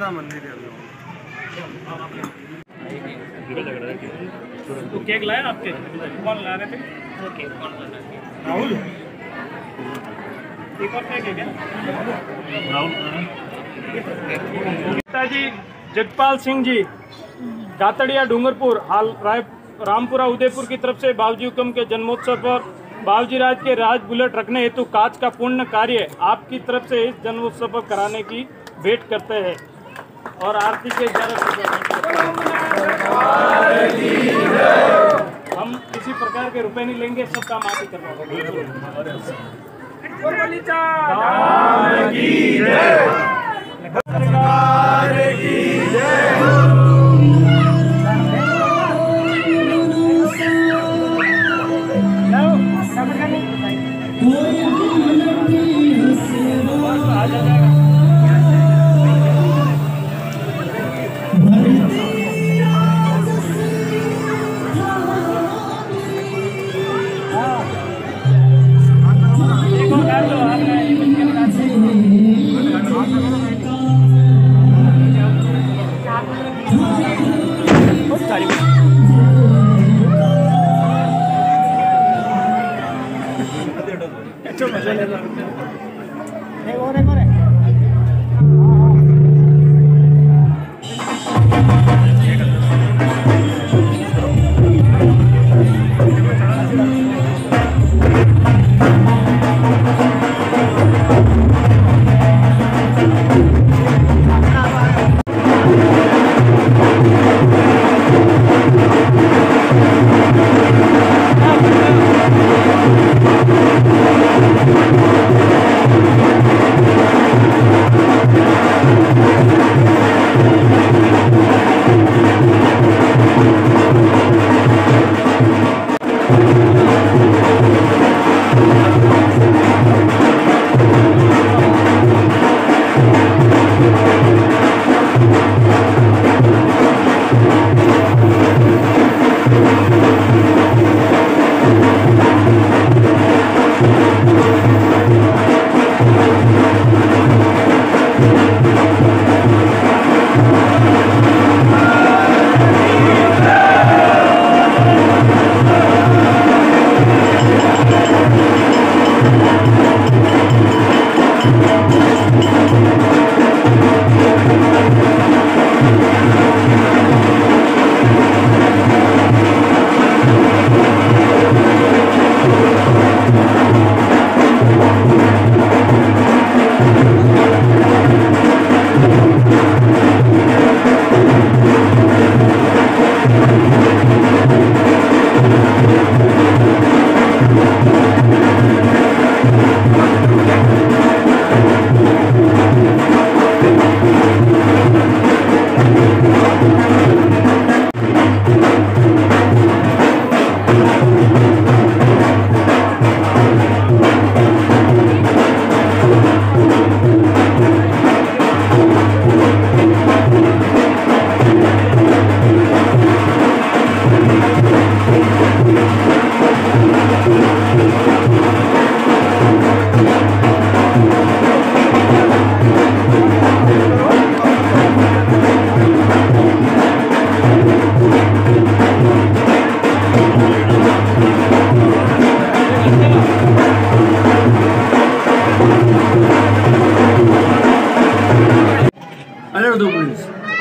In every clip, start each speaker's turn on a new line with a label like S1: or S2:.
S1: बड़ा मंदिर है।
S2: तो केक लाया आपके? कौन ला रहे थे? राहुल। एक और केक है क्या? पिताजी जगपाल सिंह जी, गातड़िया डूंगरपुर, हाल रामपुरा उदयपुर की तरफ से बाबूजी हुक्म के जन्मोत्सव पर बाबूजी राज के राज बुलेट रखने हेतु कांच का पुण्य कार्य आपकी तरफ से इस जन्मोत्सव पर कराने की भेंट करते हैं और आरती के हम किसी प्रकार के रुपए नहीं लेंगे, सब काम आप ही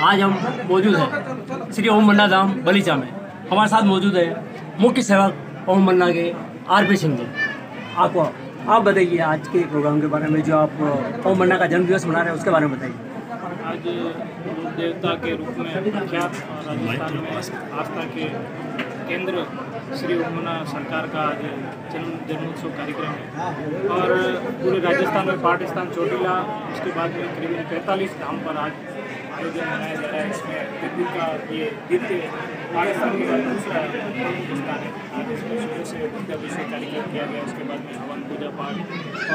S3: आज हम मौजूद हैं श्री ओम मन्ना धाम बलीचा में। हमारे साथ मौजूद है मुख्य सेवक ओम मन्ना के आर.पी. सिंह जी। आपको आप बताइए आज के प्रोग्राम के बारे में, जो आप ओम मन्ना का जन्मदिवस मना रहे हैं उसके बारे में बताइए।
S2: आज देवता के रूप में प्रख्यात राजस्थान में आस्था के केंद्र श्री ओम मन्ना सरकार का आज जन्मोत्सव कार्यक्रम है और पूरे राजस्थान में पाठ स्थान चोटीला, उसके बाद में करीबन 45 धाम पर आज आयोजन मनाया जा रहा है। इसमें दिल्ली का ये द्वितीय राजस्थान का दूसरा स्थान है। आज इसमें सुबह से विद्याभिषेक कार्यक्रम किया गया, उसके बाद में हवन पूजा पाठ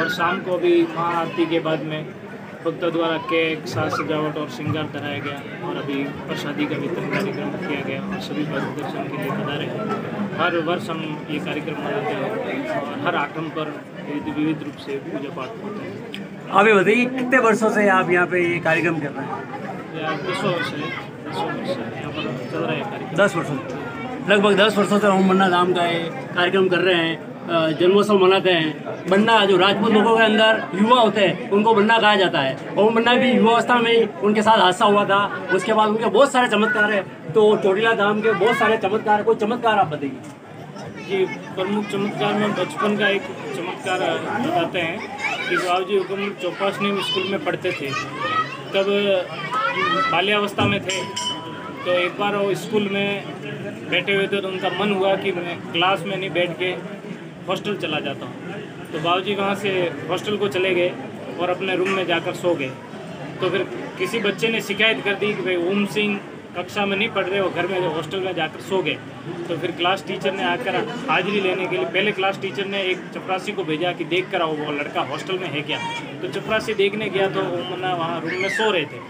S2: और शाम को भी महाआरती के बाद में भक्तों द्वारा केक, साज सजावट और श्रृंगार कराया गया और अभी प्रसादी का वितरण कार्यक्रम किया गया और सभी भक्त दर्शन के लिए पधारे हैं। हर वर्ष हम ये कार्यक्रम मनाते हैं और हर आठम पर विविध रूप से पूजा पाठ होता है।
S3: आप ये बताइए कितने वर्षों से आप यहाँ पे ये कार्यक्रम कर रहे हैं?
S2: 10 वर्ष है, 10 वर्ष यहाँ पर चल रहा है कार्यक्रम।
S3: 10 वर्षों लगभग 10 वर्षों से ओम मन्ना धाम का ये कार्यक्रम कर रहे हैं, जन्मोत्सव मनाते हैं। मन्ना जो राजपूत लोगों के अंदर युवा होते हैं उनको मन्ना कहा जाता है। ओम मन्ना भी युवावस्था में ही उनके साथ हादसा हुआ था, उसके बाद उनके बहुत सारे चमत्कार है। तो चोटीला धाम के बहुत सारे चमत्कार, कोई चमत्कार आप बताइए।
S2: जी, प्रमुख चमत्कार में बचपन का एक चमत्कार बताते हैं कि बाबूजी हुकुम चौपासनी स्कूल में पढ़ते थे, तब बाल्यावस्था में थे। तो एक बार वो स्कूल में बैठे हुए थे तो उनका मन हुआ कि मैं क्लास में नहीं बैठ के हॉस्टल चला जाता हूँ। तो बाबूजी वहाँ से हॉस्टल को चले गए और अपने रूम में जाकर सो गए। तो फिर किसी बच्चे ने शिकायत कर दी कि भाई ओम सिंह कक्षा में नहीं पढ़ रहे, वो घर में हॉस्टल में जाकर सो गए। तो फिर क्लास टीचर ने आकर हाजिरी लेने के लिए, पहले क्लास टीचर ने एक चपरासी को भेजा कि देख कर आओ वो लड़का हॉस्टल में है क्या। तो चपरासी देखने गया तो ओम मन्ना वहाँ रूम में सो रहे थे।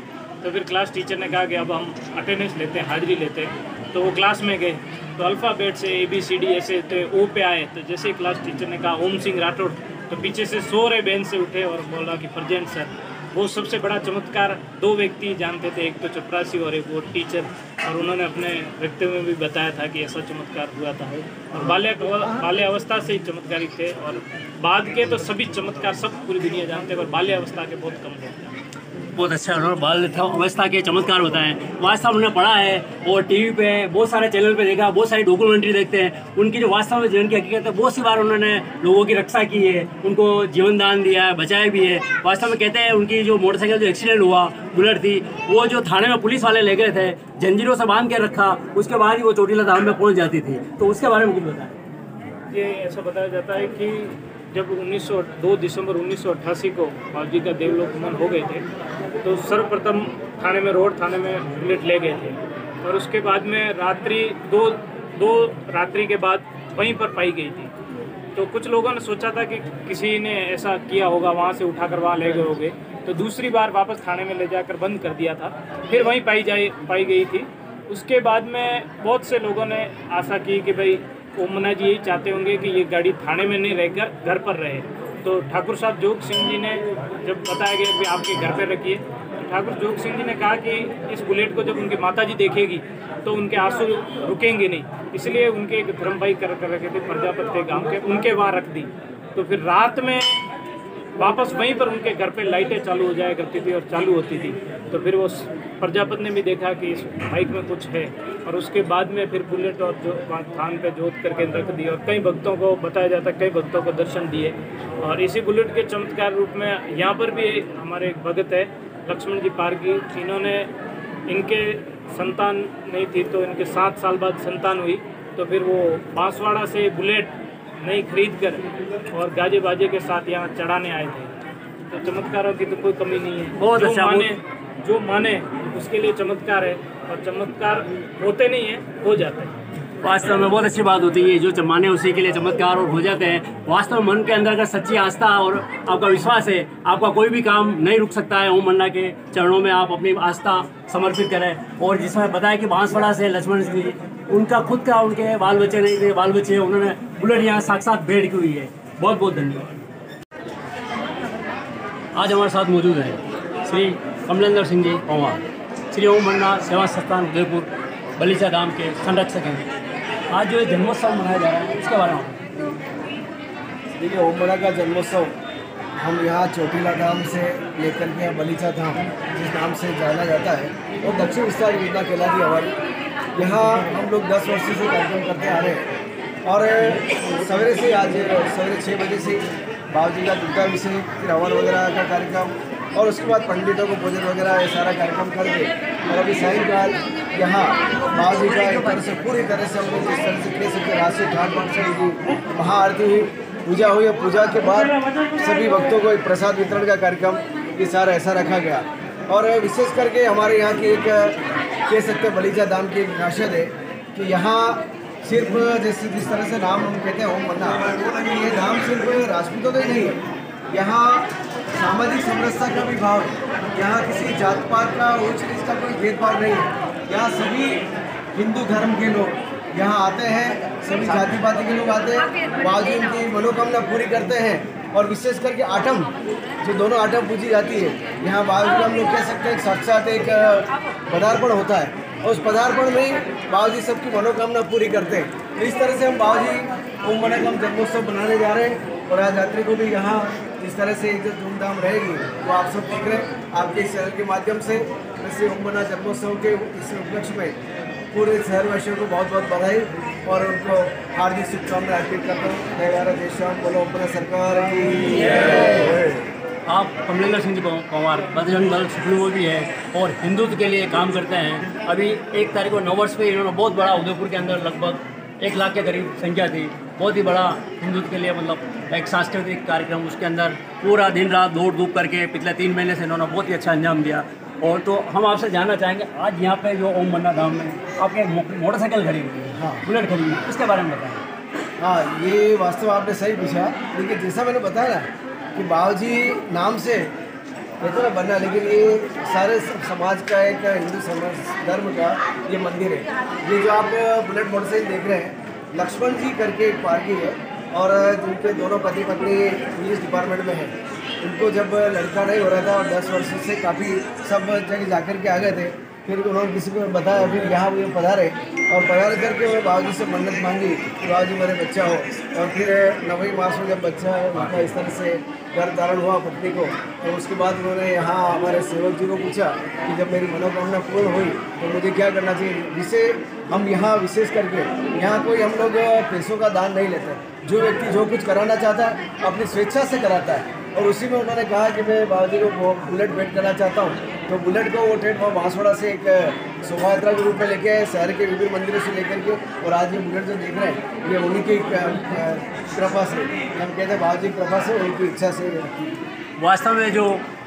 S2: तो फिर क्लास टीचर ने कहा कि अब हम अटेंडेंस लेते हैं, हाजिरी लेते हैं। तो वो क्लास में गए तो अल्फ़ाबेट से ABCD ऐसे थे, O पे आए। तो जैसे ही क्लास टीचर ने कहा ओम सिंह राठौड़, तो पीछे से सो रहे बेंच से उठे और बोला कि प्रेजेंट सर। वो सबसे बड़ा चमत्कार 2 व्यक्ति जानते थे, एक तो चपरासी और एक वो टीचर, और उन्होंने अपने वक्तव्य में भी बताया था कि ऐसा चमत्कार हुआ था। और बाल्यावस्था से ही चमत्कारी थे, और बाद के तो सभी चमत्कार सब पूरी दुनिया जानते हैं, पर बाल्यावस्था के बहुत कम लोग।
S3: बहुत अच्छा, उन्होंने बाल अवस्था के चमत्कार बताए हैं। वास्तव में उन्होंने पढ़ा है और टीवी पे बहुत सारे चैनल पे देखा, बहुत सारी डॉक्यूमेंट्री देखते हैं। उनकी जो वास्तव में जीवन की हकीकत है, बहुत सी बार उन्होंने लोगों की रक्षा की है, उनको जीवन दान दिया है, बचाया भी है। वास्तव में कहते हैं उनकी जो मोटरसाइकिल जो एक्सीडेंट हुआ बुलेट थी, वो जो थाने में पुलिस वाले ले गए थे, जंजीरों से बांध के रखा, उसके बाद ही वो चोटीला धाम में पहुँच जाती थी। तो उसके बारे में कुछ बताएं।
S2: ये ऐसा बताया जाता है कि जब 2 दिसंबर 1988 को बाबूजी का देवलोक गमन हो गए थे, तो सर्वप्रथम थाने में रोड थाने में बुलेट ले गए थे। और उसके बाद में रात्रि दो रात्रि के बाद वहीं पर पाई गई थी। तो कुछ लोगों ने सोचा था कि किसी ने ऐसा किया होगा, वहाँ से उठाकर वहाँ ले गए होंगे। तो दूसरी बार वापस थाने में ले जाकर बंद कर दिया था, फिर वहीं पाई गई थी। उसके बाद में बहुत से लोगों ने आशा की कि भाई ओम मन्ना जी यही चाहते होंगे कि ये गाड़ी थाने में नहीं रहकर घर पर रहे। तो ठाकुर साहब जोग सिंह जी ने जब बताया गया कि आपके घर पर रखिए, तो ठाकुर जोग सिंह जी ने कहा कि इस बुलेट को जब उनकी माता जी देखेगी तो उनके आंसू रुकेंगे नहीं, इसलिए उनके एक धर्म भाई कर रखे थे प्रजापति गांव के, उनके वहाँ रख दी। तो फिर रात में वापस वहीं पर उनके घर पे लाइटें चालू हो जाया करती थी और चालू होती थी। तो फिर वो प्रजापति ने भी देखा कि इस बाइक में कुछ है, और उसके बाद में फिर बुलेट और जो थान पे जोत करके रख दी। और कई भक्तों को बताया जाता है, कई भक्तों को दर्शन दिए। और इसी बुलेट के चमत्कार रूप में यहाँ पर भी हमारे एक भगत है लक्ष्मण जी पारगी, इन्होंने इनके संतान नहीं थी तो इनके 7 साल बाद संतान हुई। तो फिर वो बांसवाड़ा से बुलेट नहीं खरीद कर और गाजे बाजे के साथ यहाँ चढ़ाने आए थे। तो चमत्कारों की तो कोई कमी नहीं है।
S3: बहुत अच्छा,
S2: जो माने उसके लिए चमत्कार है, और चमत्कार होते नहीं है, हो जाते हैं।
S3: वास्तव में बहुत अच्छी बात होती है, जो माने उसी के लिए चमत्कार और हो जाते हैं। वास्तव में मन के अंदर का सच्ची आस्था और आपका विश्वास है, आपका कोई भी काम नहीं रुक सकता है। ओम मन्ना के चरणों में आप अपनी आस्था समर्पित करें। और जिसमें बताया कि बांसवाड़ा से लक्ष्मण जी, उनका खुद का उनके बाल बच्चे नहीं थे, बाल बच्चे उन्होंने बुलेट यहाँ साक्षात भेंट की हुई है। बहुत बहुत धन्यवाद। आज हमारे साथ मौजूद है श्री कमलेंद्र सिंह जी पंवार, श्री ओम मन्ना सेवा संस्थान उदयपुर बलीचा धाम के संरक्षक हैं। आज जो जन्मोत्सव मनाया जा रहा है उसके बारे में
S1: देखिए, ओम मन्ना का जन्मोत्सव हम यहाँ चोटीला धाम से लेकर के बलीचा धाम जिस नाम से जाना जाता है, और दक्षिण विस्तार योजना कहलाती है हमारी। यहाँ हम लोग 10 वर्षों से कार्यक्रम करते आ रहे हैं। और सवेरे से आज सवेरे 6 बजे से बाबूजी का दुग्धाभिषेक, फिर हवन वगैरह का कार्यक्रम, और उसके बाद पंडितों को भोजन वगैरह ये सारा कार्यक्रम करके, और अभी सायंकाल यहाँ बाबूजी का एक तरह से पूरी तरह से हम लोग जिस तरह से कह सकते राशि ठाट की महाआरती हुई, पूजा हुई। और पूजा के बाद सभी भक्तों को एक प्रसाद वितरण का कार्यक्रम ये सारा ऐसा रखा गया। और विशेष करके हमारे यहाँ की एक कह सकते बलीचा धाम की एक खासियत है कि यहाँ सिर्फ जैसे जिस तरह से नाम हम कहते हैं ओम मन्ना, ये धाम सिर्फ राजपूतों का ही नहीं है, यहाँ सामाजिक समरसता का भी भाव है। यहाँ किसी जात पात का ऊंच नीच का कोई भेदभाव नहीं है। यहाँ सभी हिंदू धर्म के लोग यहाँ आते हैं, सभी जाति पाति के लोग आते हैं, बाबूजी उनकी मनोकामना पूरी करते हैं। और विशेष करके आठम, जो दोनों आठम पूजी जाती है यहाँ बाबा जी, हम लोग कह सकते हैं साक्षात एक पदार्पण होता है और उस पदार्पण में बाबा जी सबकी मनोकामना पूरी करते हैं। तो इस तरह से हम बाबा जी ओम मनोकाम जन्मोत्सव बनाने जा रहे हैं और आज यात्री को भी यहाँ इस तरह से जो धूमधाम रहेगी वो आप सब देख रहे हैं आपके इस चैनल के माध्यम से। श्री ओम मनोकाम जन्मोत्सव के इस उपलक्ष्य में पूरे शहरवासियों को बहुत बहुत बधाई और उनको हार्दिक शुभकामनाएं अर्पित करता हूँ। जय भारत जय श्याम, बोलो ओम मनोकाम सरकार की।
S3: आप कमलेंद्र सिंह जी पवार बजरंग दल सुप्रीमो भी है और हिंदुत्व के लिए काम करते हैं। अभी 1 तारीख को नववर्ष पे इन्होंने बहुत बड़ा उदयपुर के अंदर लगभग 1 लाख के करीब संख्या थी, बहुत ही बड़ा हिंदुत्व के लिए मतलब एक सांस्कृतिक कार्यक्रम, उसके अंदर पूरा दिन रात दौड़ धूप करके पिछले 3 महीने से इन्होंने बहुत ही अच्छा अंजाम दिया। और तो हम आपसे जानना चाहेंगे आज यहाँ पे जो ओम मन्ना धाम में आपके मोटरसाइकिल खड़ी हुई है, हाँ बुलेट खड़ी हुई है, इसके बारे में बताएं।
S1: हाँ, ये वास्तव आपने सही पूछा, लेकिन जैसा मैंने बताया ना कि बाबा जी नाम से कहते ना बनना, लेकिन ये सारे समाज का एक हिंदू समाज धर्म का ये मंदिर है। ये जो आप बुलेट मोटरसाइकिल देख रहे हैं, लक्ष्मण जी करके एक पार्टी है और जिनके दोनों पति पत्नी पुलिस डिपार्टमेंट में है। उनको जब लड़का नहीं हो रहा था और 10 वर्ष से काफ़ी सब जगह जाकर के आ गए थे, फिर उन्होंने किसी को बताया, फिर यहाँ वो पधारे और पधार करके वो बाबा जी से मन्नत मांगी कि बाबा जी मेरे बच्चा हो। और फिर 9वें मास में जब बच्चा है उनका इस तरह से गर्भ धारण हुआ पत्नी को, तो उसके बाद उन्होंने यहाँ हमारे सेवक जी को पूछा कि जब मेरी मनोकामना पूर्ण हुई तो मुझे क्या करना चाहिए। जिसे हम यहाँ विशेष करके यहाँ कोई हम लोग पैसों का दान नहीं लेते, जो व्यक्ति जो कुछ कराना चाहता है अपनी स्वेच्छा से कराता है। और उसी में उन्होंने कहा कि मैं बाबा जी को बुलेट भेंट करना चाहता हूँ, तो बुलेट को वो ठेठ बांसवाड़ा से एक शोभा यात्रा के रूप में लेके आए, शहर के विभिन्न मंदिरों से लेकर के, और आज ये बुलेट जो देख रहे हैं ये उन्हीं की कृपा से, हम कहते हैं बाबा जी की कृपा से, उनकी इच्छा से।
S3: वास्तव में जो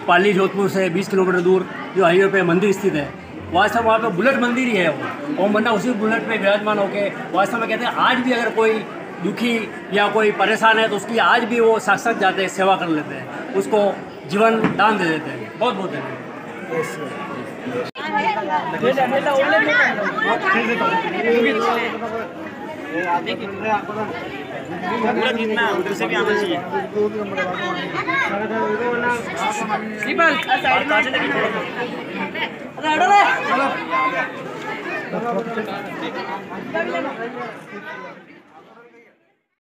S3: पाली जोधपुर से 20 किलोमीटर दूर जो हाईवे पे मंदिर स्थित है, वास्तव में वहाँ पे बुलेट मंदिर ही है वो, ओम मन्ना उसी बुलेट पे विराजमान होकर वास्तव में कहते हैं आज भी अगर कोई दुखी या कोई परेशान है तो उसकी आज भी वो साक्षात जाते हैं, सेवा कर लेते हैं, उसको जीवन दान दे देते हैं। बहुत बहुत धन्यवाद।